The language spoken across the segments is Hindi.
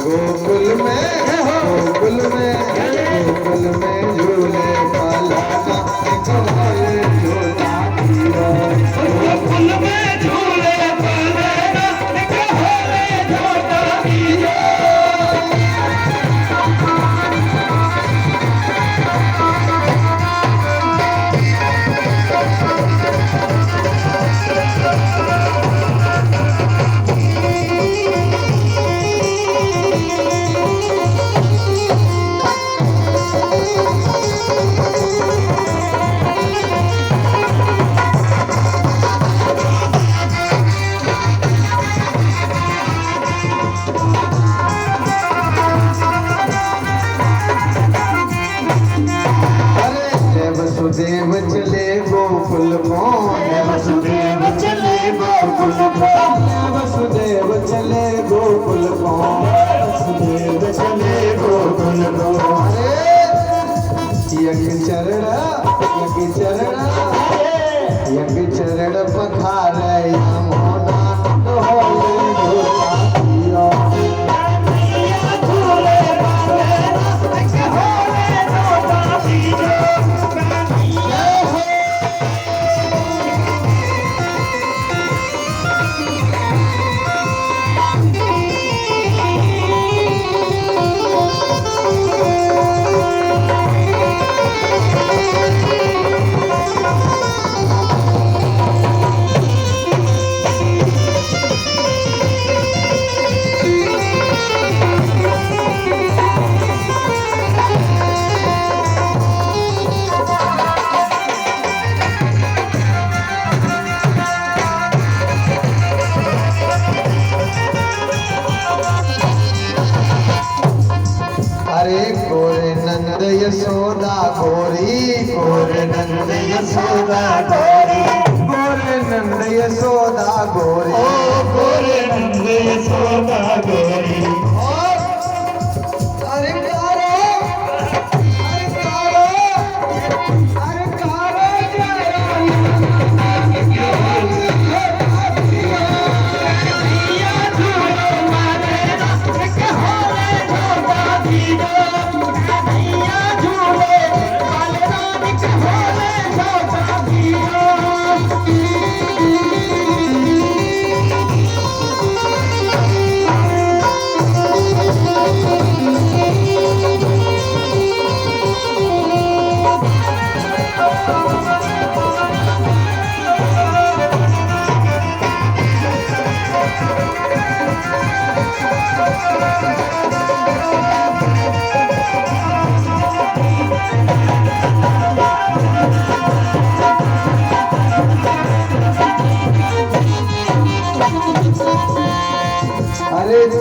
गोकुल में गोकुल में गोकुल में झूले पालना गोले झूला दिया गोकुल में झूले पालना गोले झूला दिया। वसुदेव चले गोकुल को वसुदेव चले गोकुल को वसुदेव चले गोकुल को वसुदेव चले गोकुल को। यज्ञ चरण पखारे यमुना होले यशोदा गोरी गोरे नंद यशोदा गोरी गोरे नंद यशोदा गोरी गोरे नंद यशोदा गोरी। अरे कारो अरे कारो अरे कारो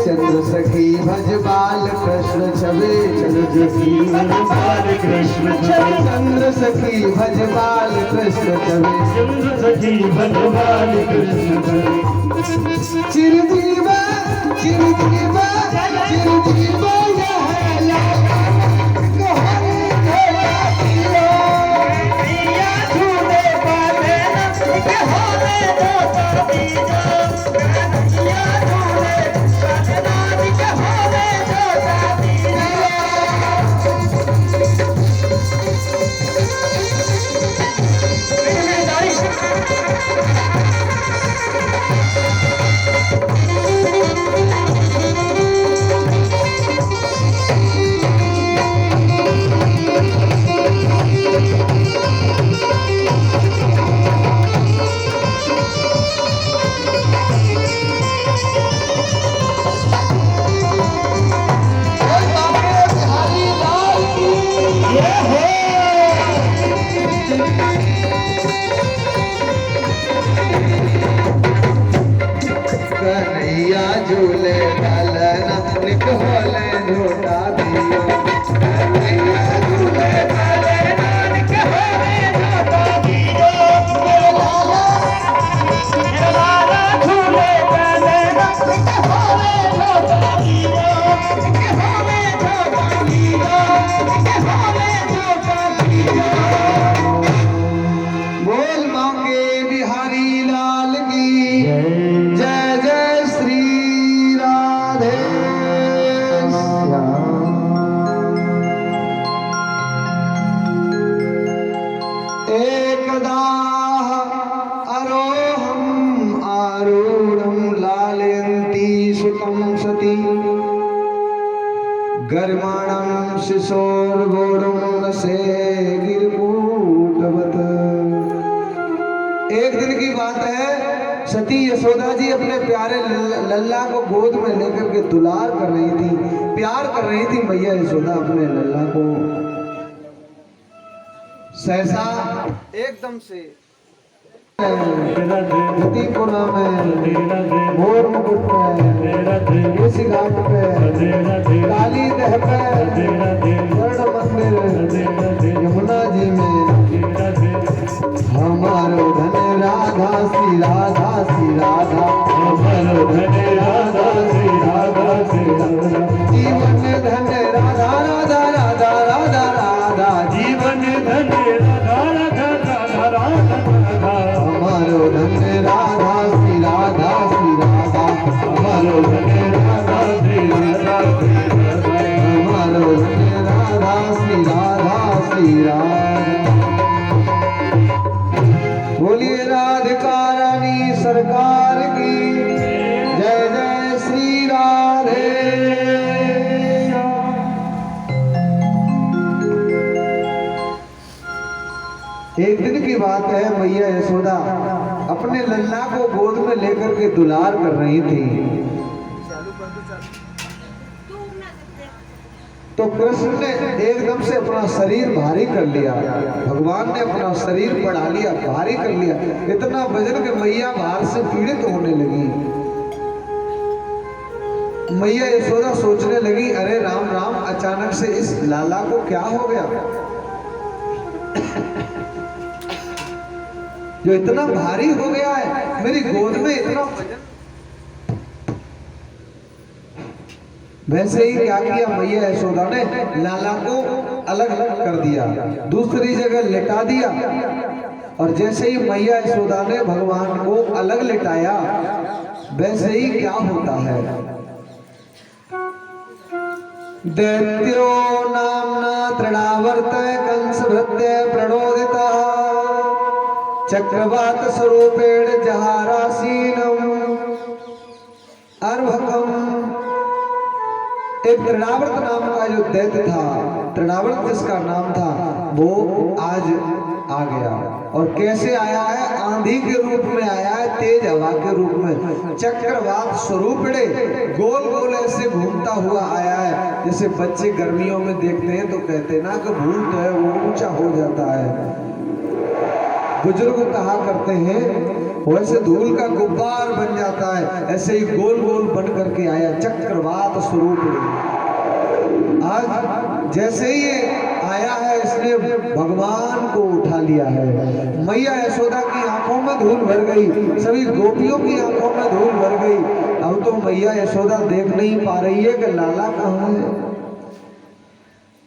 चंद्र सखी भज बाल कृष्ण छवि चंद्र सखी भज बाल कृष्ण छवि चंद्र सखी भज बाल कृष्ण छवि चंद्र सखी भज बाल कृष्ण छवि। चिरजीवा चिरजीवा चिरजीवा झूले डालना निक होले झूठा दियो झूले डालना निक होले झूठा दियो झूले डालना निक होले झूठा दियो बोल मांगे बिहारी लाल की जय जय श्री राधे। एवं सती गर्माणं शिशोर्गोणं से गिरकूटवत। एक दिन की बात है, सती यशोदा जी अपने प्यारे लल्ला को गोद में लेकर के दुलार कर रही थी, प्यार कर रही थी मैया यशोदा अपने लल्ला को। सहसा एकदम से नदीपुरा में मोर मुकुट पे इस घाट पे काली दह पे स्वर्ण मंदिर यमुना जी में हमारो धन राधा श्री राधा श्री राधा, हमारो धन राधा श्री राधा श्री राधा, जीवन धन राधा राधा राधा राधा राधा, जीवन धन राधा राधा राधा राधा, हमारो धन राधा श्री राधा श्री राधा, हमारो धन राधा श्री राधा श्री राधा, हमारो धन राधा श्री राधा श्री राधा। बोलिए राधिका रानी सरकार की जय जय श्री राधे। एक दिन की बात है, मैया यशोदा अपने लल्ला को गोद में लेकर के दुलार कर रही थी, तो कृष्ण ने एकदम से अपना शरीर भारी कर लिया, भगवान ने अपना शरीर बढ़ा लिया, भारी कर लिया, इतना वजन कि मैया भार से पीड़ित होने लगी। मैया यशोदा सोचने लगी, अरे राम राम, अचानक से इस लाला को क्या हो गया जो इतना भारी हो गया है, मेरी गोद में इतना वजन। वैसे ही क्या किया, मैया यशोदा ने लाला को अलग अलग कर दिया, दूसरी जगह लेटा दिया, और जैसे ही मैया यशोदा ने भगवान को अलग लेटाया, वैसे ही क्या होता है, दैत्यो नामना तृणावर्त कंस भृत्य प्रणोदिता चक्रवात स्वरूपेण जहारासीनम अर्भकम। एक तृणावर्त नाम का जो दैत्य था, तृणावर्त जिसका नाम था, वो आज आ गया। और कैसे आया है, आंधी के रूप में आया है, तेज हवा के रूप में, चक्रवात स्वरूपड़े गोल गोल ऐसे घूमता हुआ आया है, जैसे बच्चे गर्मियों में देखते हैं तो कहते हैं ना कि भूत है, वो ऊंचा हो जाता है, बुजुर्ग कहा करते हैं, वैसे धूल का गुब्बार बन जाता है, ऐसे ही गोल गोल बन करके आया चक्रवात स्वरूप। आज जैसे ही आया है, इसने भगवान को उठा लिया है। मैया यशोदा की आंखों में धूल भर गई, सभी गोपियों की आंखों में धूल भर गई। अब तो मैया यशोदा देख नहीं पा रही है कि लाला कहाँ है।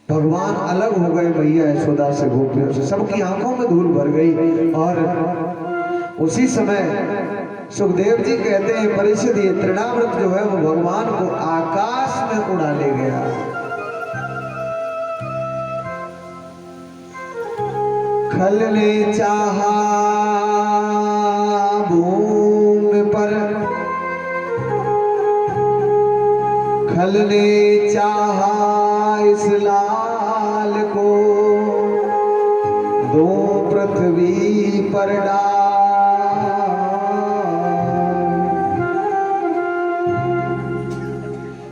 भगवान अलग हो गए मैया यशोदा से, गोपियों से, सबकी आंखों में धूल भर गई। और उसी समय सुखदेव जी कहते हैं, परिषद ये तृणावर्त जो है वो भगवान को आकाश में उड़ा ले गया। खल ने चाहा भूमि पर, खल ने चाहा इस लाल को, दो पृथ्वी पर डाल।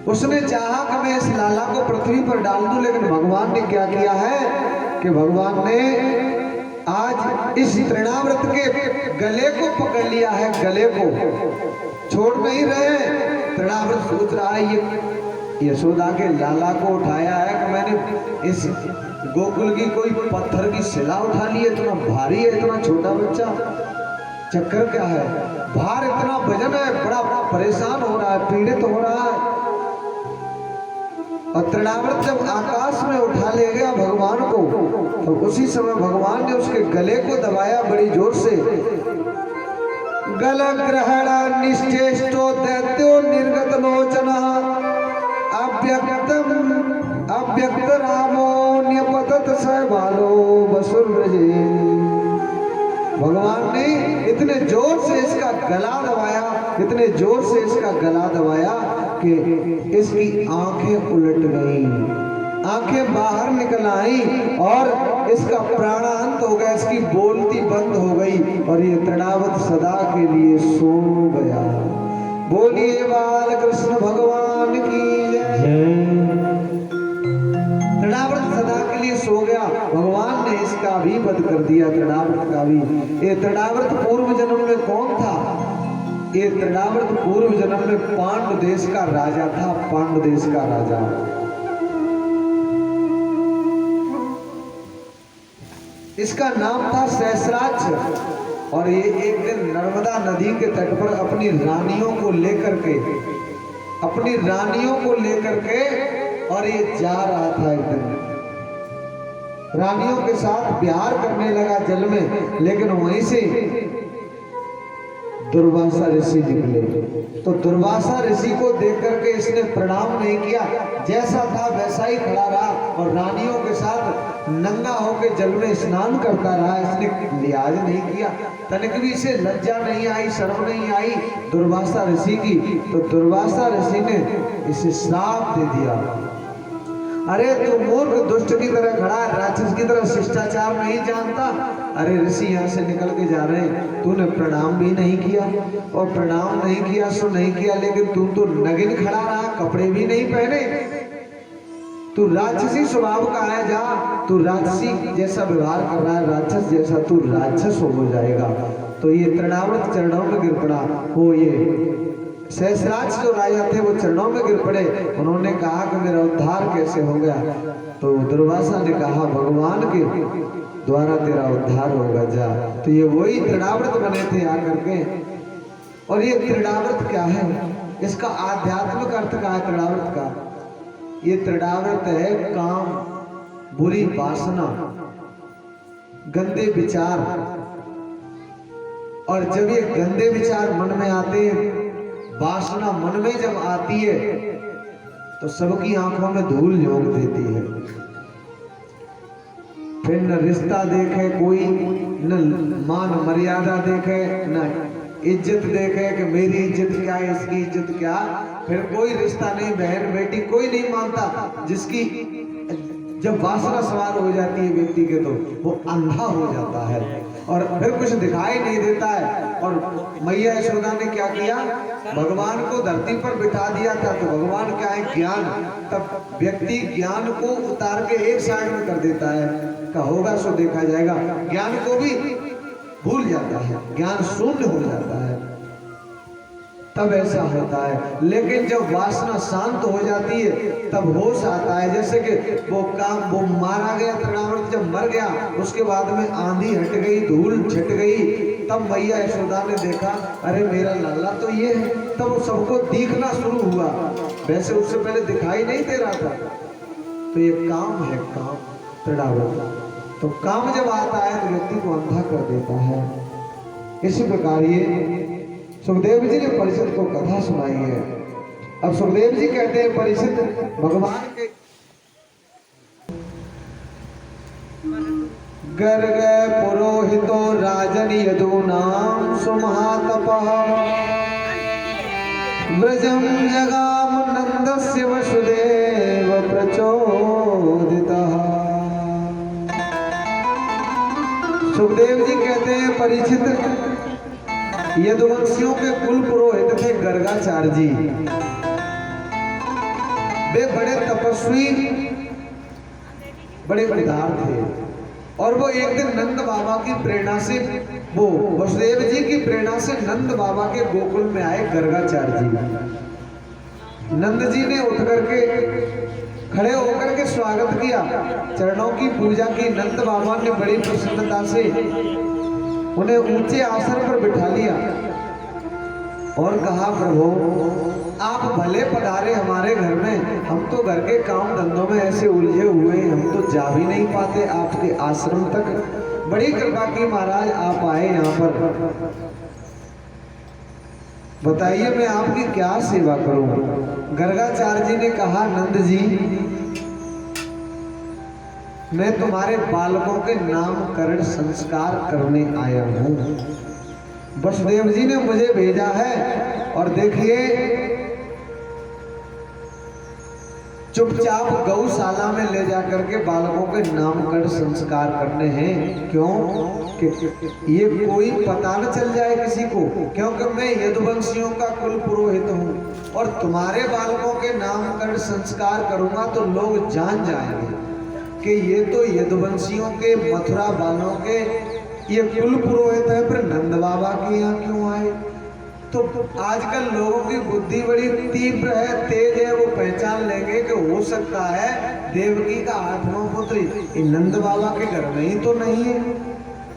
उसने चाहा कि मैं इस लाला को पृथ्वी पर डाल दूं, लेकिन भगवान ने क्या किया है कि भगवान ने आज इस तृणावर्त के गले को पकड़ लिया है, गले को छोड़ नहीं रहे। तृणावर्त सोच रहा है ये यशोदा के लाला को उठाया है कि मैंने इस गोकुल की कोई पत्थर की शिला उठा ली है, इतना भारी है, इतना छोटा बच्चा, चक्कर क्या है, भार इतना वजन है, बड़ा परेशान हो रहा है, पीड़ित हो रहा है। और तृणावर्त जब आकाश में उठा ले गया भगवान को, तो उसी समय भगवान ने उसके गले को दबाया बड़ी जोर से। गल ग्रहण निश्चेष्टो दैत्यो निर्गत लोचना अव्यक्त रामो न्यपतत सहबालो बसुर्व्रजे। भगवान ने इतने जोर से इसका गला दबाया, इतने जोर से इसका गला दबाया कि इसकी आंखें उलट गई, आंखें बाहर निकल आई और इसका प्राणांत हो गया, इसकी बोलती बंद हो गई और ये तृणावत सदा के लिए सो गया। बोलिए बाल कृष्ण भगवान की जय। तृणावृत सदा के लिए सो गया, भगवान ने इसका भी वध कर दिया, तृणावृत का भी। ये तृणावृत पूर्व जन्म में कौन था? ये तृणावृत पूर्व जन्म में पांडु देश का राजा था, पांडु देश का राजा। इसका नाम था सहस्राक्ष और ये एक दिन नर्मदा नदी के तट पर अपनी रानियों को लेकर के और ये जा रहा था। एक दिन रानियों के साथ विहार करने लगा जल में, लेकिन वहीं से दुर्वासा ऋषि निकले। तो दुर्वासा ऋषि को देख करके इसने प्रणाम नहीं किया, जैसा था वैसा ही खड़ा रहा और रानियों के साथ नंगा होकर जल में स्नान करता रहा। इसने लिहाज नहीं किया, तनिक भी इसे लज्जा नहीं आई, शर्म नहीं आई दुर्वासा ऋषि की। तो दुर्वासा ऋषि ने इसे श्राप दे दिया, अरे तू मूर्ख दुष्ट की तरह खड़ा है, राक्षस की तरह शिष्टाचार नहीं जानता। अरे ऋषि यहाँ से निकल के जा रहे हैं, तूने प्रणाम भी नहीं किया और प्रणाम नहीं किया सो नहीं किया, लेकिन तू तो नगिन खड़ा रहा, कपड़े भी नहीं पहने, तू राक्षसी स्वभाव का है, जा तू राक्षसी जैसा व्यवहार कर रहा है, राक्षस जैसा, तू राक्षस हो जाएगा। तो ये तृणावृत चरणों में गिर पड़ा। वो ये सहस्राक्ष जो राजा थे वो चरणों में गिर पड़े। उन्होंने कहा कि मेरा उद्धार कैसे हो गया? तो दुर्वासा ने कहा भगवान के द्वारा तेरा उद्धार होगा, जा। तो ये वही तृणावृत बने थे आकर के। और ये तृणावृत क्या है? इसका आध्यात्मिक अर्थ क्या है तृणावृत का? ये तृणावृत है काम, बुरी वासना, गंदे विचार। और जब ये गंदे विचार मन में आते हैं, वासना मन में जब आती है तो सबकी आंखों में धूल झोंक देती है। फिर न रिश्ता देखे कोई, न मान मर्यादा देखे, न इज्जत देखे कि मेरी इज्जत क्या है, इसकी इज्जत क्या। फिर कोई रिश्ता नहीं, बहन बेटी कोई नहीं मानता। जिसकी जब वासना सवार हो जाती है व्यक्ति के तो वो अंधा हो जाता है और फिर कुछ दिखाई नहीं देता है। और मैया यशोदा ने क्या किया? भगवान को धरती पर बिठा दिया था। तो भगवान क्या है? ज्ञान। तब व्यक्ति ज्ञान को उतार के एक साइड में कर देता है, का होगा सो देखा जाएगा, ज्ञान को भी भूल जाता है, ज्ञान शून्य हो जाता है, तब ऐसा होता है। लेकिन जब वासना शांत हो जाती है तब होश आता है। जैसे कि वो मारा गया तृणावृत जब मर गया, उसके बाद में आंधी हट गई, धूल छट गई, तब मैया यशोदा ने देखा अरे मेरा लाला तो ये है। तब वो सबको दिखना शुरू हुआ, वैसे उससे पहले दिखाई नहीं दे रहा था। तो ये काम है, काम तृणावृत। तो काम जब आता है तो व्यक्ति को अंधा कर देता है। इसी प्रकार ये सुखदेव जी ने परीक्षित को कथा सुनाई है। अब सुखदेव जी कहते हैं परीक्षित भगवान के गर्ग पुरोहितो राजन यदूनाम सुमहातपः व्रजम जगाम नंदस्य वसुदेव प्रचोदितः। सुखदेव जी कहते हैं परीक्षित यदुवंशियों के कुल पुरोहित थे गर्गाचार्य जी। वे बड़े तपस्वी, बड़े उदार थे और वो एक दिन नंद बाबा की प्रेरणा से, वो वसुदेव जी की प्रेरणा से नंद बाबा के गोकुल में आए गर्गाचार्य जी। नंद जी ने उठ करके खड़े होकर के स्वागत किया, चरणों की पूजा की। नंद बाबा ने बड़ी प्रसन्नता से उन्हें ऊंचे आसन पर बिठा लिया और कहा प्रभु आप भले पधारे हमारे घर में, हम तो घर के काम धंधों में ऐसे उलझे हुए हैं, हम तो जा भी नहीं पाते आपके आश्रम तक। बड़ी कृपा की महाराज आप आए यहाँ पर, बताइए मैं आपकी क्या सेवा करूं। गर्गाचार्य जी ने कहा नंद जी मैं तुम्हारे बालकों के नामकरण संस्कार करने आया हूं। वसुदेव जी ने मुझे भेजा है और देखिए चुपचाप गौशाला में ले जा करके बालकों के नामकरण संस्कार करने हैं। क्यों कि ये कोई पता न चल जाए किसी को, क्योंकि मैं यदुवंशियों का कुल पुरोहित हूँ और तुम्हारे बालकों के नामकरण संस्कार करूंगा तो लोग जान जाएंगे कि ये तो यदुवंशियों के मथुरा वालों के ये कुल पुरोहित है, पर नंद बाबा के यहाँ क्यों आए। तो आजकल लोगों की बुद्धि बड़ी तीव्र है, तेज है, वो पहचान लेंगे कि हो सकता है देवकी का 8वां पुत्र ये नंद बाबा के घर में ही तो नहीं है,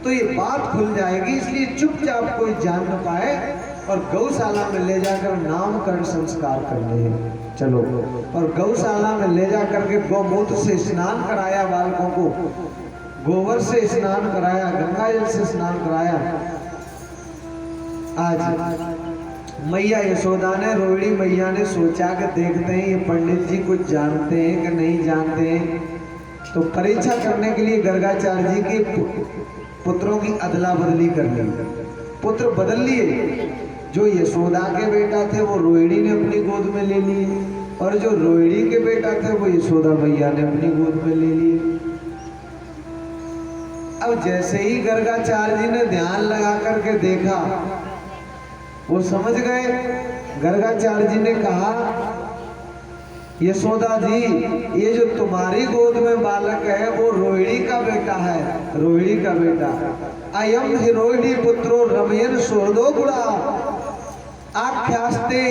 तो ये बात खुल जाएगी। इसलिए चुपचाप कोई जान न पाए और गौशाला में ले जाकर नामकरण संस्कार करने हैं। चलो, और गौशाला में ले जा करके गौमूत्र से स्नान कराया, बालकों को गोबर से स्नान कराया, गंगा जल से स्नान कराया। आज मैया यशोदा ने, रोहिणी मैया ने सोचा कि देखते हैं ये पंडित जी कुछ जानते हैं कि नहीं जानते हैं, तो परीक्षा करने के लिए गर्गाचार्य जी के पुत्रों की अदला बदली कर ली। पुत्र बदल लिए, जो यशोदा के बेटा थे वो रोहिणी ने अपनी गोद में ले लिए, और जो रोहिणी के बेटा थे वो यशोदा मैया ने अपनी गोद में ले लिए। अब जैसे ही गर्गाचार्य जी ने ध्यान लगा करके देखा, वो समझ गए। गर्गाचार्य जी ने कहा, यशोदा जी ये जो तुम्हारी गोद में बालक है वो रोहिणी का बेटा है, रोहिणी का बेटा। अयम हि रोहिणी पुत्रो रमयन सुहृदो गुणा आख्यास्ते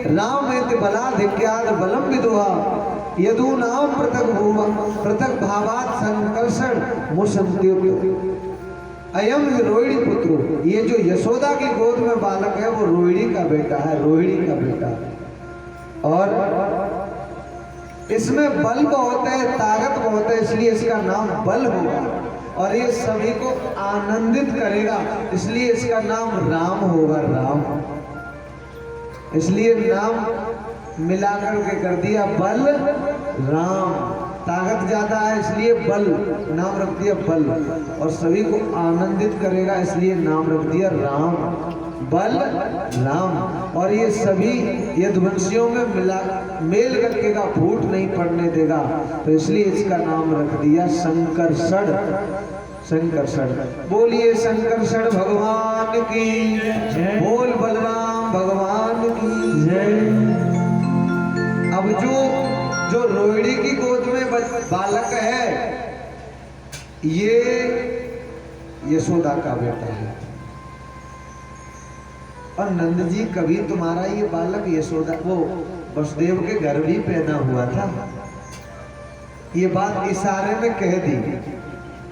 रामेति बलाधिक्याद बलम विदुहा यदूनाम पृथक भावात संकर्षण मुसंत्यो। अयम रोहिणी पुत्र, ये जो यशोदा की गोद में बालक है वो रोहिणी का बेटा है, रोहिणी का बेटा। और इसमें बल बहुत है, ताकत बहुत है, इसलिए इसका नाम बल होगा, और ये सभी को आनंदित करेगा, इसलिए इसका नाम राम होगा, राम। इसलिए नाम मिलाकर के कर दिया बल राम। ताकत ज्यादा है इसलिए बल नाम रख दिया बल, और सभी को आनंदित करेगा इसलिए नाम रख दिया राम, बल राम। और ये सभी यदुवंशियों में मेल रखेगा, फूट नहीं पड़ने देगा, तो इसलिए इसका नाम रख दिया शंकरषण। शंकरषण, बोलिए शंकरषण भगवान की जय, बोल बलराम भगवान की जय। अब जो रोहिणी की गोद में बालक है ये यशोदा का बेटा है, और नंद जी कभी तुम्हारा ये बालक यशोदा वो वसुदेव के घर भी पैदा हुआ था। ये बात इशारे में कह दी,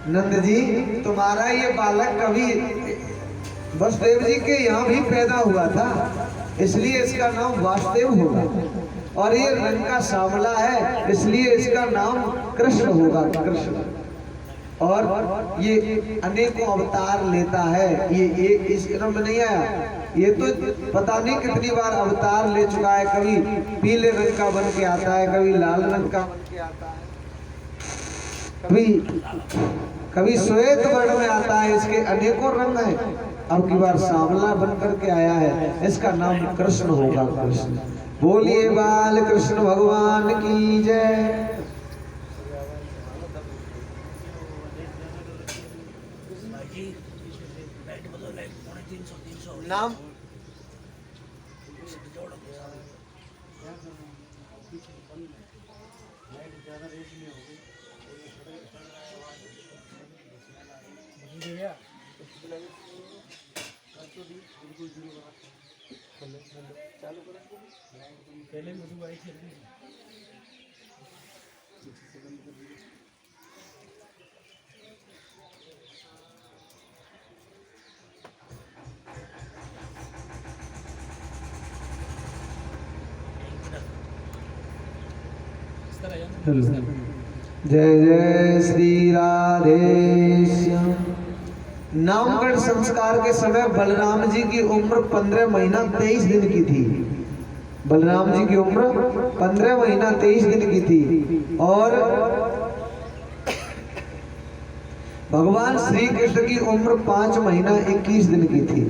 नंद जी तुम्हारा ये बालक कभी वसुदेव जी के यहाँ भी पैदा हुआ था, इसलिए इसका नाम वासुदेव होगा। और ये रंग का सांवला है इसलिए इसका नाम कृष्ण होगा, कृष्ण। और ये अनेकों अवतार लेता है, ये इस जन्म में नहीं आया, ये तो पता नहीं कितनी बार अवतार ले चुका है। कभी पीले रंग का बन के आता है, कभी लाल रंग का बन के आता है, कभी श्वेत वर्ण में आता है, इसके अनेकों रंग हैं। अब की बार सांवला बन करके आया है, इसका नाम कृष्ण होगा, कृष्ण। बोलिए बाल कृष्ण भगवान की जय। नाम पहले जय जय श्री राधे श्याम। नामकरण संस्कार के समय बलराम जी की उम्र 15 महीना 23 दिन की थी। बलराम जी की उम्र 15 महीना 23 दिन की थी, और भगवान श्री कृष्ण की उम्र 5 महीना 21 दिन की थी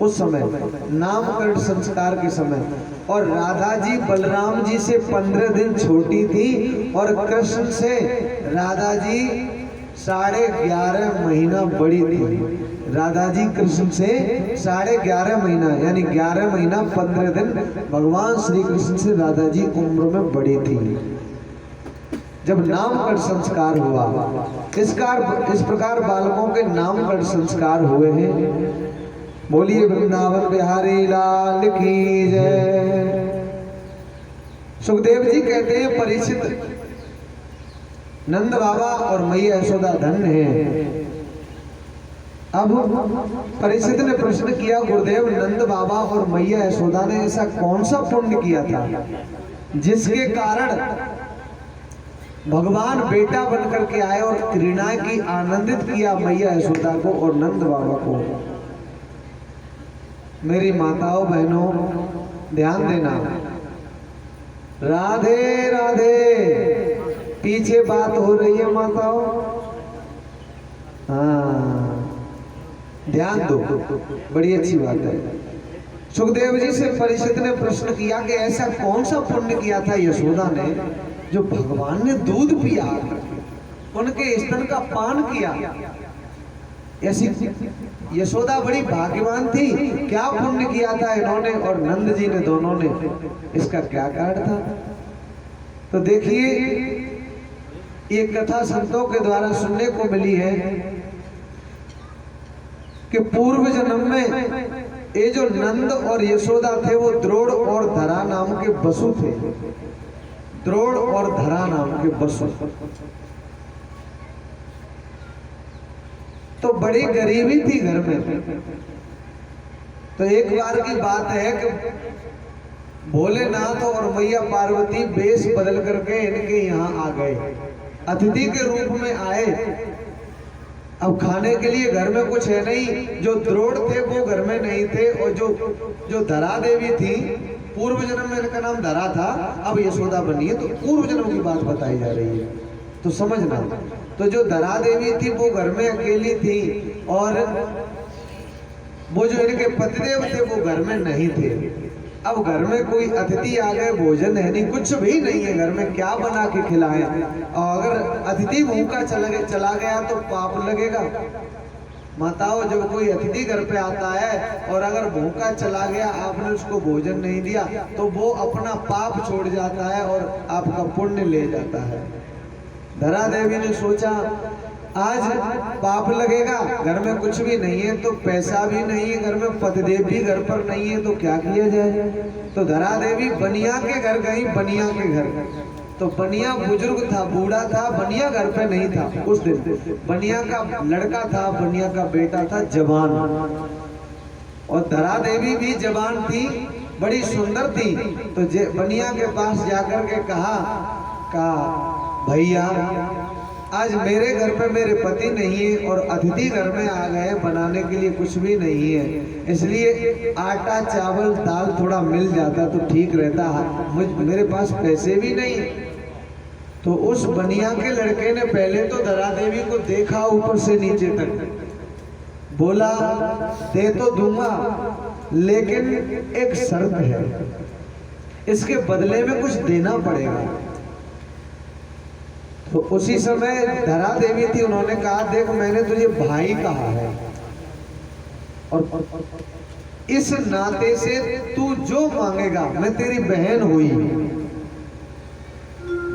उस समय नामकरण संस्कार के समय। और राधा जी बलराम जी से 15 दिन छोटी थी और कृष्ण से राधा जी 11.5 महीना बड़ी थी। राधा जी कृष्ण से 11.5 महीना यानी 11 महीना 15 दिन भगवान श्री कृष्ण से राधा जी उम्र में बड़ी थी जब नामकरण संस्कार हुआ। इस प्रकार बालकों के नामकरण संस्कार हुए हैं। बोलिए वृंदावन बिहारी लाल की जय। सुखदेव जी कहते हैं परीक्षित नंद बाबा और मैया यशोदा धन्य है। अब परीक्षित ने प्रश्न किया गुरुदेव नंद बाबा और मैया यशोदा ने ऐसा कौन सा पुण्य किया था जिसके कारण भगवान बेटा बनकर के आए और क्रीड़ा की आनंदित किया मैया यशोदा को और नंद बाबा को। मेरी माताओं बहनों ध्यान देना, राधे राधे। पीछे बात हो रही है माताओं, हाँ ध्यान दो, बड़ी अच्छी बात है। सुखदेव जी से परीक्षित ने प्रश्न किया कि ऐसा कौन सा पुण्य किया था यशोदा ने जो भगवान ने दूध पिया, उनके स्तन का पान किया। ऐसी यशोदा बड़ी भाग्यवान थी, क्या पुण्य किया था इन्होंने और नंद जी ने, दोनों ने, इसका क्या कारण था? तो देखिए ये कथा संतों के द्वारा सुनने को मिली है कि पूर्व जन्म में ये जो नंद और यशोदा थे वो द्रोण और धरा नाम के बसु थे। द्रोण और धरा नाम के बसु। तो बड़ी गरीबी थी घर में। तो एक बार की बात है कि भोलेनाथ और मैया पार्वती वेश बदल करके इनके यहाँ आ गए, अतिथि के रूप में आए। अब खाने के लिए घर में कुछ है नहीं, जो द्रोण थे वो घर में नहीं थे और जो धरा देवी थी, पूर्व जन्म में इनका नाम धरा था, अब यशोदा बनी है, तो पूर्व जन्म की बात बताई जा रही है, तो समझना। तो जो धरा देवी थी वो घर में अकेली थी और वो जो इनके पतिदेव थे वो घर में नहीं थे। अब घर में कोई अतिथि आ गए, भोजन है नहीं, कुछ भी नहीं है घर में, क्या बना के खिलाएं? और अगर अतिथि भूखा चला गया तो पाप लगेगा। माताओं जब कोई अतिथि घर पे आता है और अगर भूखा चला गया, आपने उसको भोजन नहीं दिया तो वो अपना पाप छोड़ जाता है और आपका पुण्य ले जाता है। धरा देवी ने सोचा आज पाप लगेगा, घर में कुछ भी नहीं है, तो पैसा भी नहीं है घर में, पतिदेव भी घर पर नहीं है, तो क्या किया जाए? तो धरा देवी बनिया के घर गई। बनिया के घर तो बनिया बुजुर्ग था, बूढ़ा था, बनिया घर पे नहीं था उस दिन। बनिया का लड़का था, बनिया का बेटा था जवान, और धरा देवी भी जवान थी, बड़ी सुंदर थी। तो बनिया के पास जाकर के कहा भैया आज मेरे घर पे मेरे पति नहीं है और अतिथि घर में आ गए, बनाने के लिए कुछ भी नहीं है, इसलिए आटा चावल दाल थोड़ा मिल जाता तो ठीक रहता, मेरे पास पैसे भी नहीं। तो उस बनिया के लड़के ने पहले तो धरा देवी को देखा ऊपर से नीचे तक, बोला दे तो दूंगा लेकिन एक शर्त है, इसके बदले में कुछ देना पड़ेगा। तो उसी समय धरा देवी थी, उन्होंने कहा देख मैंने तुझे भाई कहा है और इस नाते से तू जो मांगेगा, मैं तेरी बहन हुई।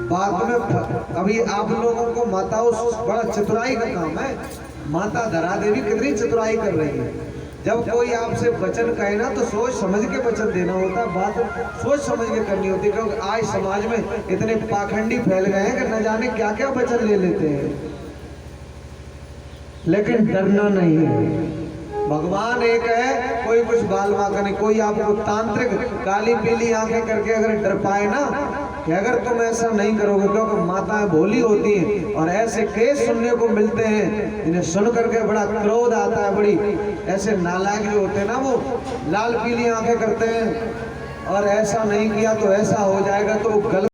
बाद में अभी आप लोगों को माताओं बड़ा चतुराई का काम है, माता धरा देवी कितनी चतुराई कर रही है। जब कोई आपसे वचन कहे ना तो सोच समझ के वचन देना होता है, बात सोच समझ के करनी होती है, क्योंकि आज समाज में इतने पाखंडी फैल गए हैं कि न जाने क्या क्या वचन ले लेते हैं। लेकिन डरना नहीं है, भगवान एक है, कोई कुछ बाल बाका नहीं। कोई आपको तांत्रिक काली पीली आंखें करके अगर डर पाए ना कि अगर तुम ऐसा नहीं करोगे, क्योंकि माताएं भोली होती हैं और ऐसे केस सुनने को मिलते हैं, इन्हें सुन करके बड़ा क्रोध आता है। बड़ी ऐसे नालायक जो होते हैं ना, वो लाल पीली आंखें करते हैं और ऐसा नहीं किया तो ऐसा हो जाएगा, तो गलत